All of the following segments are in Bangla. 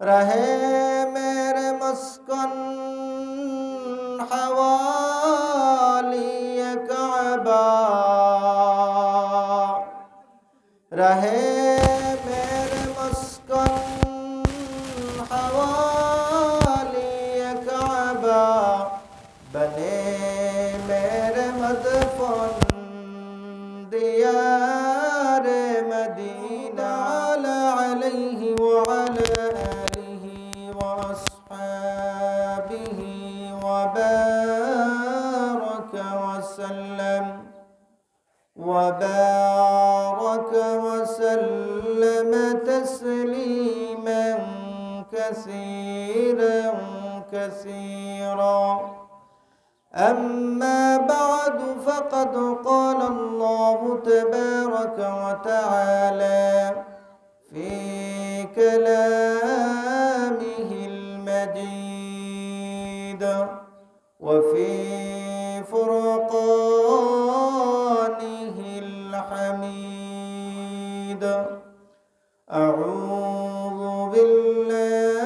रहे मेरे मस्कन हवाली काबा, रहे मेरे मस्कन हवाली काबा, बने मेरे मदफन दियार मदीना अलैहि वअला आलिहि वअस्हाबिहि वबारक वसल्लम तस्लीमा कसीरा। أما بعد فقد قال الله تبارك وتعالى في كلامه المجيد وفي فرقانه الحميد. أعوذ بالله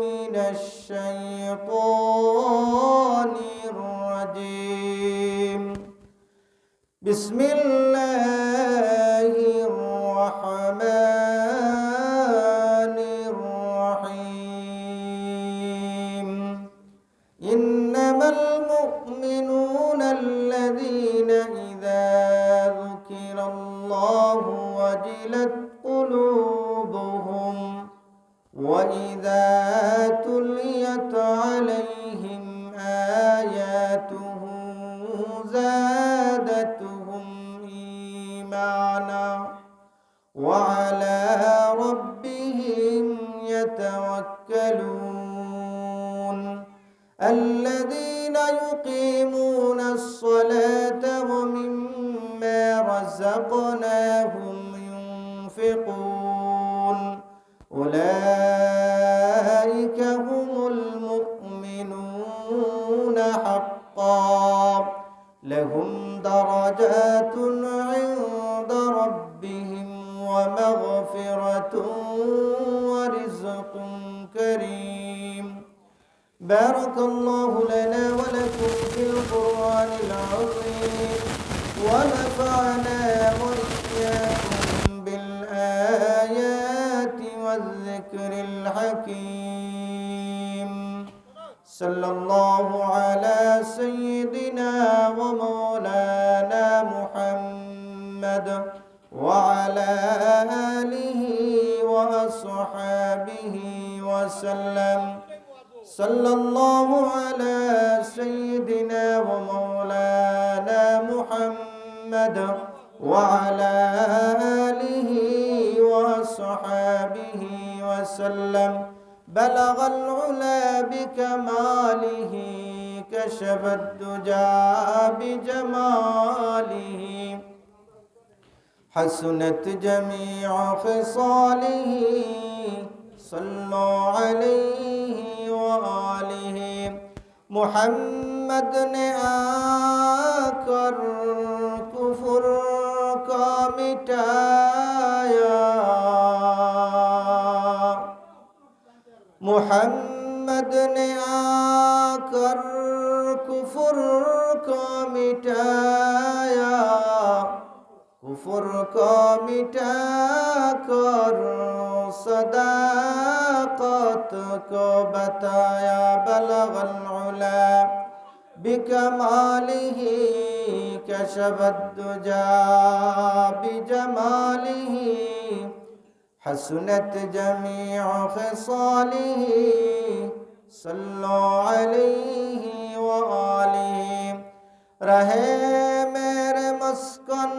من الشيطان الرجيم. بسم الله الرحمن الرحيم. إنما المؤمنون الذين إذا ذكر الله وجلت قلوبهم وإذا تليت عليهم آياته زادتهم إيمانا وعلى ربهم يتوكلون. الذين يقيمون الصلاة ومما رزقناهم ينفقون أولئك هم المؤمنون حقا لهم درجات عند ربهم ومغفرة ورزق كريم. بارك الله لنا ولكم في القرآن العظيم ونفعنا وإياكم بالآيات والذكر الحكيم. صلى الله على سيدنا ومولانا محمد وعلى آله وأصحابه وسلم. صلى الله على سيدنا ومولانا محمد وعلى آله وصحابه وسلم. بلغ العلا بكماله كشف الدجى بجماله حسنت جميع خصاله. صلوا عليه وآله. محمد ने आकर कुफ्र का मिटाया, मुहम्मद ने आकर कुफ्र का मिटाया, कुफ्र का मिटा कर सदाकत को बताया. बलगल उला बिकमालिही कशफद दुजा बिजमालिही हसनत जमीअ खिसालिही. सल्लु अलैहि व आलिहि. रहे मेरे मस्कन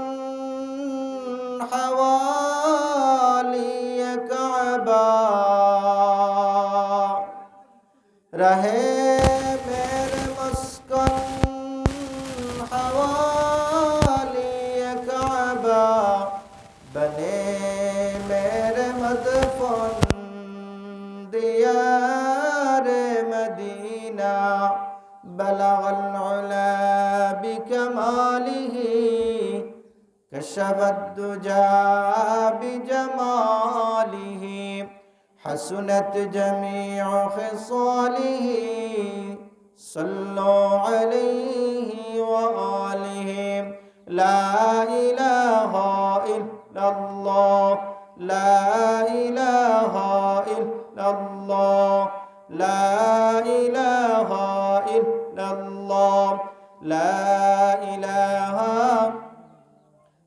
हवाली काबा, रहे मेरे मस्कन हवाली काबा, बने मेरे मदफन दियार मदीना. बलगल उला बिकमालिही कशफद दुजा बिजमालिही حسنت جميع خصاله صلوا عليه وآله لا إله إلا الله لا إله إلا الله لا إله إلا الله لا إله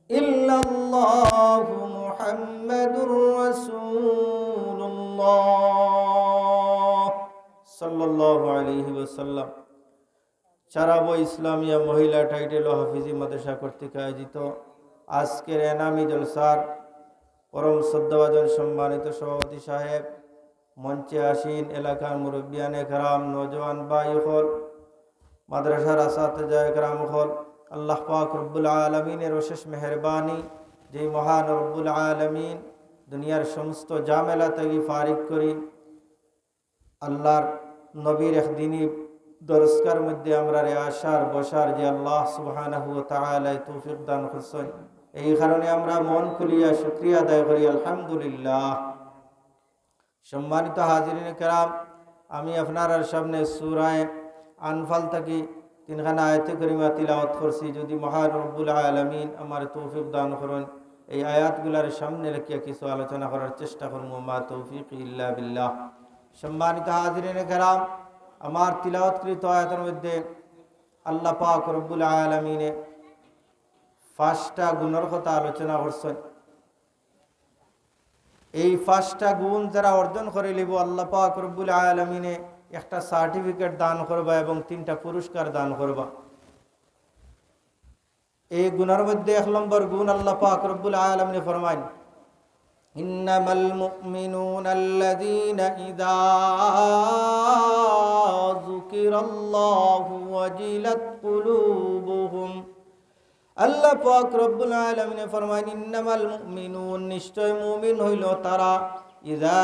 إلا الله محمد رسول الله صلى الله عليه وسلم। চারাবো ইসলামিয়া মহিলা টাইটেল ও হাফিজি মাদ্রাসা কর্তৃক আয়োজিত আজকের এনামি জলসার পরম শ্রদ্ধাভাজন সম্মানিত সভাপতি সাহেব, মঞ্চে আসীন এলাকার মুরব্বিয়ানে কেরাম, নওজওয়ান ভাই হল, মাদ্রাসার আসাতিজা কেরাম হল, আল্লাহ পাক রব্বুল আলামিনের অশেষ মেহেরবানি, যেই মহান রব্বুল আলামিন দুনিয়ার সমস্ত ঝামেলা থেকে ফারিক করি আল্লাহর নবীর একদিনই দরসকার মধ্যে আমরা আসার বসার যে আল্লাহ সুবহানাহু ওয়া তাআলা তৌফিক দান করছেন, এই কারণে আমরা মন খুলিয়া শুকরিয়া আদায় করি আলহামদুলিল্লাহ। সম্মানিত হাজিরিন কেরাম, আমি আপনার সামনে সূরা আনফাল থেকে তিনখানা আয়াতে কারিমা তিলাওয়াত করছি। যদি মহান রব্বুল আলামিন আমার তৌফিক দান করেন, এই আয়াতগুলোর সামনে রেখে কিছু আলোচনা করার চেষ্টা করব। মা তৌফিক ইল্লা বিল্লাহ। সম্মানিত হাজিরিন কেরাম, আমার তিলাওয়াতকৃত আয়াতের মধ্যে আল্লাহ পাক রব্বুল আলামিনে 5টা গুণের কথা আলোচনা করছেন। এই 5টা গুণ যারা অর্জন করে লিব, আল্লাহ পাক রব্বুল আলামিনে একটা সার্টিফিকেট দান করবা এবং 3টা পুরস্কার দান করবা। এই গুণের মধ্যে 1 নম্বর গুণ আল্লাহ পাক রব্বুল আলামিন ফরমান, ইন্নামাল মুমিনুনা আল্লাযীনা ইযা যুকিরাল্লাহু ওয়াজিলাত কুলুবুহুম। আল্লাহ পাক রব্বুল আলামিন ফরমান, ইন্নামাল মুমিনুন, নিশ্চয় মুমিন হইল তারা, ইযা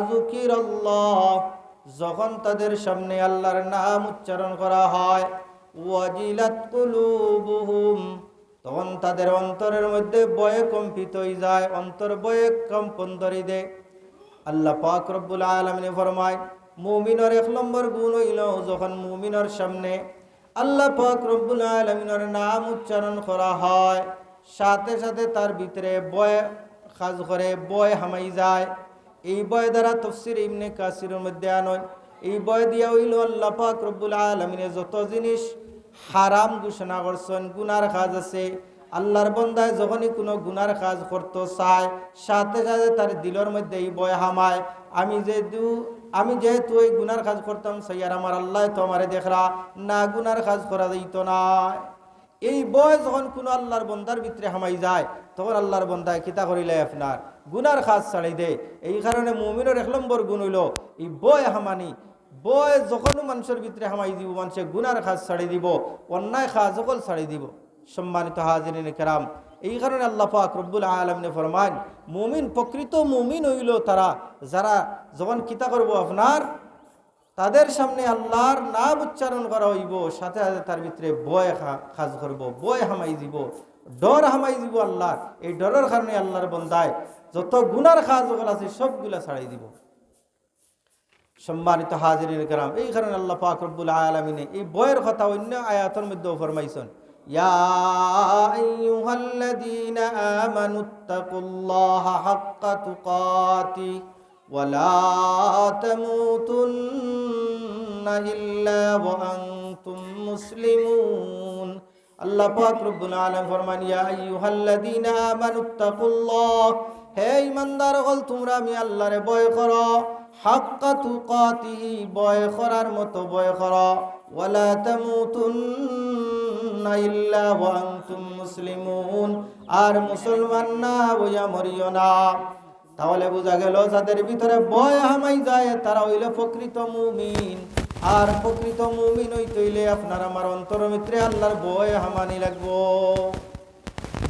যুকিরাল্লাহ, যখন তাদের সামনে আল্লাহর নাম উচ্চারণ করা হয়, ওয়াজিলাত কুলুবুহুম, তখন তাদের অন্তরের মধ্যে ভয়ে কম্পিত হয়ে যায়, অন্তর ভয়ে কম্পন ধরে দেয়। আল্লাহ পাক রব্বুল আলামিন ফরমায়, মুমিনের 1 নম্বর গুণ হইল, যখন মুমিনের সামনে আল্লাহ পাক রব্বুল আলামিনের নাম উচ্চারণ করা হয়, সাথে সাথে তার ভিতরে ভয় কাজ করে, ভয় হামাই যায়। এই ভয় দ্বারা তাফসীর ইবনে কাসিরের মধ্যে আনয়, এই ভয় দিয়া হইল আল্লাহ পাক রব্বুল আলামিনে যত জিনিস হারাম ঘোষণা করছেন, গুনার কাজ আছে, আল্লাহর বান্দায় যখনই কোনো গুনার কাজ করতে চায়, সাথে সাথে তার দিলের মধ্যে এই ভয় হামায়, আমি যেহেতু এই গুনার কাজ করতাম, সাইয়ার আমার আল্লাহ তো আমারে দেখরা না, গুনার কাজ করা যাইত না। এই ভয় যখন কোনো আল্লাহর বান্দার ভিতরে হামাই যায়, তখন আল্লাহর বান্দায় কিতা করিলে আপনার গুনার কাজ ছাড়াই দেয়। এই কারণে মুমিনের 1 নম্বর গুণ হইল এই ভয় হামানি। ভয় যখনও মানুষের ভিতরে হামাই দিব, মানুষের গুনার কাজ ছাড়ি দিব, অন্যায় কাজ সকল ছাড়ি দিব। সম্মানিত হাজিরিন কেরাম, এই কারণে আল্লাহ পাক রব্বুল আলামিন ফরমান, মুমিন, প্রকৃত মুমিন হইল তারা যারা যখন কিতা করব আপনার তাদের সামনে আল্লাহর নাম উচ্চারণ করা হইব, সাথে সাথে তার ভিতরে ভয় কাজ করব, ভয় হামাই দিব, ডর হামাই দিব আল্লাহ। এই ডরের কারণে আল্লাহর বান্দায় যত গুনার কাজ সকল আছে সবগুলা ছাড়াই দিব। সম্মানিত হাজিরিন কেরাম, এই কারণে আল্লাহ পাক রব্বুল আলামিন এই ভয়ের কথা অন্য আয়াতের মধ্যেও ফরমাইছেন, ইয়া আইয়ুহাল্লাযীনা আমানুত্তাকুল্লাহা হাক্কা তুকাতি ওয়া লা তামুতুন্না ইল্লা ওয়া আনতুম মুসলিমুন। আল্লাহ পাক রব্বুল আলামিন ফরমান, ইয়া আইয়ুহাল্লাযীনা আমানুত্তাকুল্লাহ, হে ঈমানদার হল তোমরা আমি আল্লাহরে ভয় করো, হাক্কা তুকাতিহি, ভয় করার মতো ভয় করো, ওয়ালা তামুতুন্না ইল্লা ওয়া আনতুম মুসলিমুন, আর মুসলমান না হইয়া মরিও না। তাহলে বোঝা গেল যাদের ভিতরে ভয় হামাই যায় তারা হইল প্রকৃত মুমিন। আর প্রকৃত মুমিন হইতে হইলে আপনার আমার অন্তরের ভিতরে আল্লাহর ভয় হামানি লাগবো।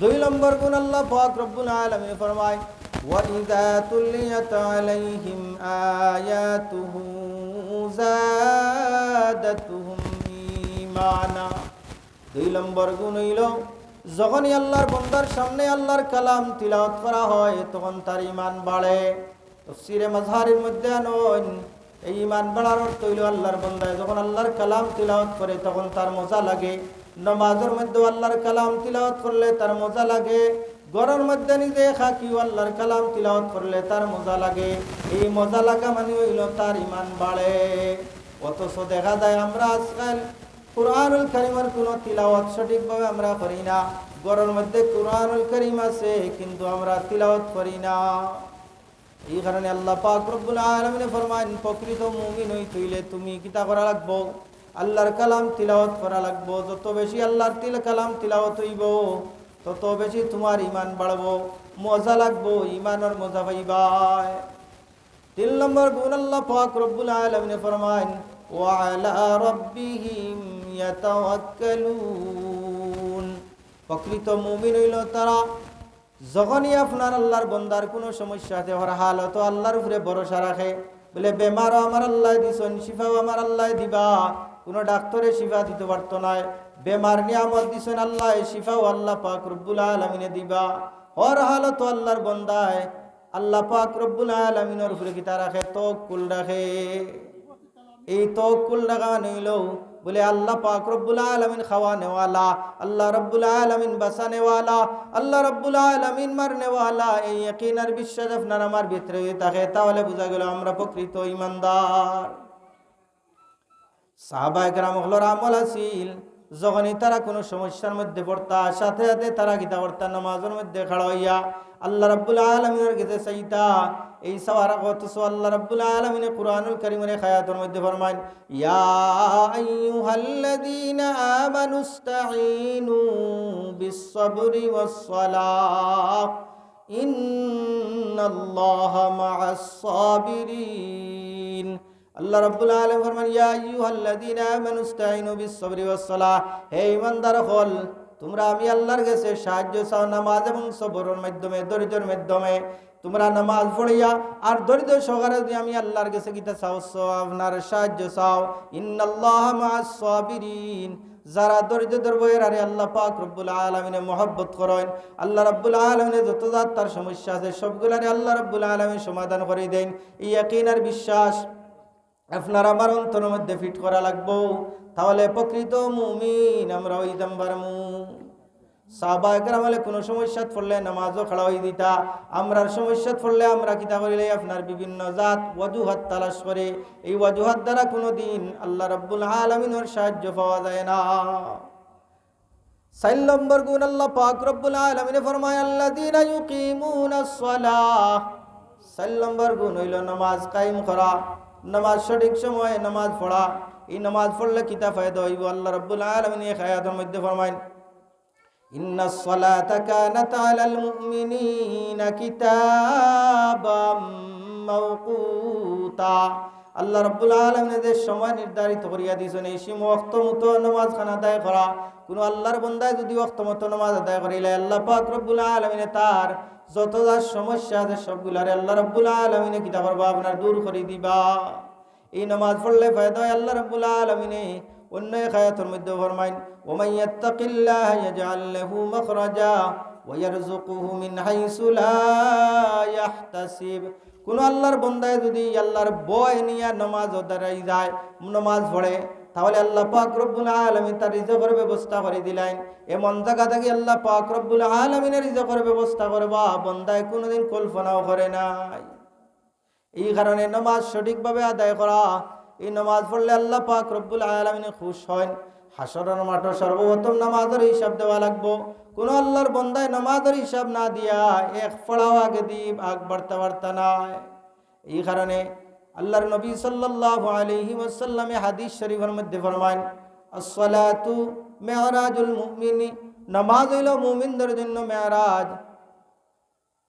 2 নম্বর গুণ আল্লাহ পাক রব্বুল আলামিন ফরমায়, وَإِذَا تُلِيَتْ عَلَيْهِمْ آيَاتُهُ زَادَتْهُمْ إِيمَانًا। 2 নম্বর গুণ হইল, যখনই আল্লাহর বান্দার সামনে আল্লাহর কালাম তিলাওয়াত করা হয় তখন তার ঈমান বাড়ে। তাফসীরে মাজহারের মধ্যে আনেন এই ঈমান বাড়ার অর্থ হইল আল্লাহর বান্দায় যখন আল্লাহর কালাম তিলাওয়াত করে তখন তার মজা লাগে। নামাজের মধ্যে আল্লাহর কালাম তিলাওয়াত করলে তার মজা লাগে। ঘরের মধ্যে নিজে খাকিও আল্লাহর কালাম তিলাওয়াত করলে তার মজা লাগে। এই মজা লাগা মানে হইল তার ঈমান বাড়ে। অথচ দেখা যায় আমরা আজকাল কুরআনুল কারীমের কোনো তিলাওয়াত সঠিকভাবে আমরা করি না। ঘরের মধ্যে কুরআনুল কারীম আছে কিন্তু আমরা তিলাওয়াত করি না। এই কারণে আল্লাহ পাক রব্বুল আলামিন ফরমান প্রকৃত মুমিন হইলে তুমি কিতা করা লাগবো? আল্লাহর কালাম তিলাওয়াত করা লাগবো। যত বেশি আল্লাহর কালাম তিলাওয়াত হইব তত বেশি তোমার ঈমান বাড়বো, মজা লাগবো, ঈমানের মজা পাইবা। 3 নম্বর গুণ আল্লাহ পাক রব্বুল আলামিন ফরমান ওয়া আলা রাব্বিহিম ইয়াতাওয়াক্কালুন। প্রকৃত মুমিন হইল তারা যখনই আপনার আল্লাহর বন্দার কোনো সমস্যা আছে হর হালত আল্লাহর উপরে ভরসা রাখে। বলে বেমারও আমার আল্লাহ দিছেন, শিফাও আমার আল্লাহ দিবা। কোনো ডাক্তারে শিফা দিতে পারতো না, বেমার নিয়ামত দিছেন আল্লাহ, শিফাও আল্লাহ পাক রব্বুল আলামিনে দিবা। হর হালত আল্লাহর বন্দায় আল্লাহ পাক রব্বুল আলামিনের উপরে কিতা রাখে? তাওয়াক্কুল রাখে। এই তাওয়াক্কুল রাখা নইল বলে আল্লাহ পাক রব্বুল আলামিন খাওয়ানেওয়ালা, আল্লাহ রব্বুল আলামিন বাঁচানেওয়ালা, আল্লাহ রব্বুল আলামিন মারনেওয়ালা। এই ইয়াকিন আর বিশ্বাস আপনার আমার ভিতরে থাকে, তাহলে বোঝা গেল আমরা প্রকৃত ঈমানদার। সাহাবায়ে কেরাম হলোর আমল আছিল যখনই তারা কোনো সমস্যার মধ্যে পড়তা সাথে সাথে তারা কিতা করতা? নামাজের মধ্যে খাড়া হইয়া আল্লাহ রাব্বুল আলামিনের কাছে চাইতা। এই সাওয়ারা কত আল্লাহ রাব্বুল আলামিন কুরআনুল কারীমের আয়াতের মধ্যে ফরমান ইয়া আইয়ুহাল্লাযীনা আমানুস্তাঈনু বিস-সাবরি ওয়াস-সালাহ ইন্নাল্লাহা মা'আস-সাবিরিন। আল্লাহ রাব্বুল আলামিন ফরমান ইয়া আইয়ুহাল্লাযীনা আমানুস্তাঈনু বিস-সাবরি ওয়াস-সালাহ। হে ঈমানদার হল তোমরা আমি আল্লাহর কাছে সাহায্য চাও নামাজ এবং সবরের মাধ্যমে, ধৈর্যের মাধ্যমে। তোমরা নামাজ পড়িয়া আর ধৈর্য সহকারে যদি আমি আল্লাহর কাছে কিতা চাও, আপনার সাহায্য চাও। ইন্নাল্লাহা মা'আস-সাবিরিন। যারা ধৈর্য ধরবে আরে আল্লাহ পাক রব্বুল আলামিনে মহব্বত করেন। আল্লাহ রাব্বুল আলামিনে যত জাত তার সমস্যা আছে সবগুলারে আল্লাহ রাব্বুল আলামিন সমাধান করে দেন। এই ইয়াকিন আর বিশ্বাস আপনার আমার অন্তরের মধ্যে ফিট করা লাগবো, তাহলে প্রকৃত মুমিন আমরা হইতাম পারমু। সাহাবায়ে কেরাম কোনো সমস্যা পড়লে নামাজও খাড়া হয়ে দিতা। আমরার সমস্যা পড়লে আমরা কিতা করিলে আপনার বিভিন্ন জাত ওয়াজুহাত তালাশ করে। এই ওয়াজুহাত দ্বারা কোনোদিন আল্লাহ রাব্বুল আলামিনের সাহায্য পাওয়া যায় না। 4 নম্বর গুণ আল্লাহ পাক রব্বুল আলামিন ফরমায় আল্লাযীনা ইউকিমুনাস সালাহ। 4 নম্বর গুণ হইল নামাজ কায়েম করা, নামাজ সঠিক সময়ে নামাজ পড়া। এই নামাজ পড়লে কিতা ফায়দা হইব? আল্লাহ রাব্বুল আলামিন এই আয়াতের মধ্যে ফরমায় ইন্নাস সালাতা কানাত আলাল মুমিনিনা কিতাবাম মাওকুতা। আল্লাহ রাব্বুল আলামিন যে সময় নির্ধারিত করিয়া দিয়েছেন এই সময় ওয়াক্ত মতো নামাজ খানা আদায় করা। কোনো আল্লাহর বান্দায় যদি ওয়াক্ত মতো নামাজ আদায় করিলে আল্লাহ পাক রব্বুল আলামিন তার যত যা সমস্যা আছে সবগুলারে আল্লাহ রাব্বুল আলামিন কিতা করবা? আপনার দূর করে দিবা। এই নামাজ পড়লে ফায়দা হয় আল্লাহ রাব্বুল আলামিন অন্য এক আয়াতের মধ্যে ফরমায় ওয়া মান ইয়াত্তাকিল্লাহা ইয়াজআল লাহু মাখরাজা ওয়া ইয়ারযুকুহু মিন হাইসু লা ইয়াহতাসিব। কোন আল্লাহর বান্দায় যদি আল্লাহর ভয় নিয়ে নামাজ দাঁড়াই যায়, নামাজ পড়ে, তাহলে আল্লাহ পাক রব্বুল আলামিন তার রিজকের ব্যবস্থা করে দিলেন। এমন জায়গা থেকে আল্লাহ পাক রব্বুল আলামিনের রিজকের ব্যবস্থা করবা বান্দায় কোনোদিন কল্পনাও করে নাই। এই কারণে নামাজ সঠিকভাবে আদায় করা। এই নামাজ পড়লে আল্লাহ পাক রব্বুল আলামিন খুশ হন। হাসরের মাঠে সর্বপ্রথম নামাজের হিসাব দেওয়া লাগবো। কোন আল্লাহর বান্দায় নামাজের হিসাব না দিয়া এক পড়াও আগে দিব আগ বাড়তে পারতা নাই। এই কারণে আল্লাহর নবী সাল্লাল্লাহু আলাইহি ওয়াসাল্লামে হাদিস শরীফের মধ্যে ফরমান as-salatu mi'rajul mu'mini। নামাজ হইল মুমিনদের জন্য মেরাজ।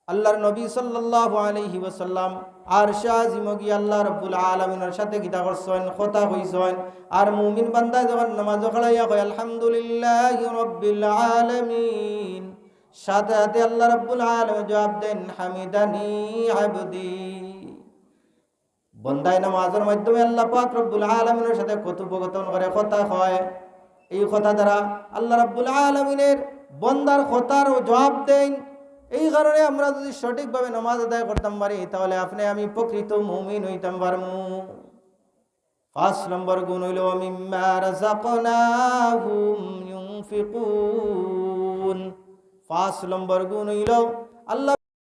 আল্লাহর নবী সাল্লাল্লাহু আলাইহি ওয়াসাল্লাম আরশে আজিমে গিয়ে আল্লাহ রাব্বুল আলামিনের সাথে কিতা করছেন? কথা কইছেন। আর মুমিন বান্দা যখন নামাজ পড়াইয়া কয় আলহামদুলিল্লাহি রাব্বিল আলামিন, সাথে সাথে আল্লাহ রাব্বুল আলামিন জবাব দেন হামিদানি আবদি। বান্দায় নামাজের মাধ্যমে আল্লাহ পাক রব্বুল আলামিনের সাথে কথোপকথন করে, কথা হয়। এই কথা দ্বারা আল্লাহ রাব্বুল আলামিনের বান্দার কথার জবাব দেন। এই কারণে আমরা যদি সঠিকভাবে নামাজ আদায় করতাম পারি তাহলে আপনি আমি প্রকৃত মুমিন হইতাম পারমু। ৫ নম্বর গুণ হইল মিম্মা রাযাকনাহুম ইউনফিকুন। ৫ নম্বর গুণ হইল আল্লাহ